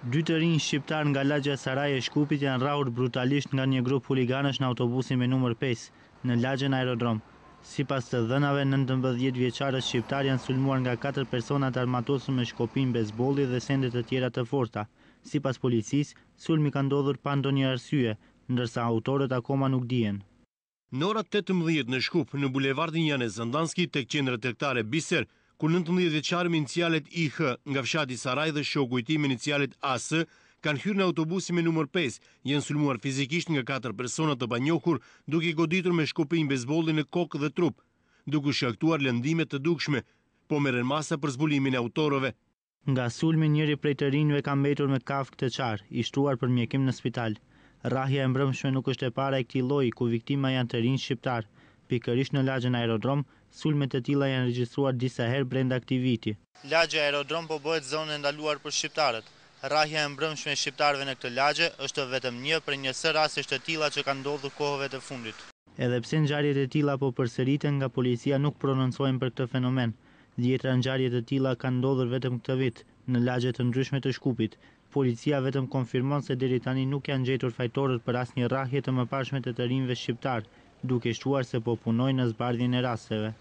Dy të rinj shqiptar nga lagja e Saraj e Shkupit janë rrahur brutalisht nga një grup huliganësh në autobusin me numër 5 në lagjen Aerodrom. Sipas të dhënave, 19 vjeçarët shqiptar janë sulmuar nga 4 persona të armatosur me shkopim bejsbolli dhe sende të tjera të forta. Sipas policisë, sulmi ka ndodhur pa ndonjë arsye, ndërsa autorët akoma nuk dihen. Në orat 18 në Shkup, në bulevardin Janez Zandanski tek qendra tregtare Biser, ku 19 vjeçari me inicialet IH nga fshati Saraj dhe shoku i tij me inicialet AS kanë hyrë në autobusin me numër 5, janë sulmuar fizikisht nga 4 persona të panjohur, duke i goditur me shkopim bejsbolli në kokë dhe trup, duke shkaktuar lëndime të dukshme, po merren masa për zbulimin e autorëve. Nga sulmi, njëri prej të rinjve ka mbetur me kafkë të qarë, i shtruar për mjekim në spital. Rrahja e mbrëmshme nuk është e para e këtij lloji ku viktima janë të rinj shqiptar. Pikërisht në lagjen Aerodrom, sulmet e tilla janë regjistruar disa herë brenda këtij viti. Lagja Aerodrom po bëhet zonë e ndaluar për shqiptarët. Rrahja e mbrëmshme e shqiptarëve në këtë lagje është vetëm një prej një sër rastesh të tilla që kanë ndodhur kohëve të fundit. Edhe pse ngjarjet e tilla po përsëriten, nga policia nuk prononcohen për këtë fenomen. Dhjetra ngjarje të tilla kanë ndodhur vetëm këtë vit në lagje të ndryshme të Shkupit. Policia vetëm konfirmon se deri tani nuk janë gjetur fajtorët për asnjë rrahje të mëparshme të rinjve shqiptar, duke shtuar se po punojnë në zbardhjen e rasteve.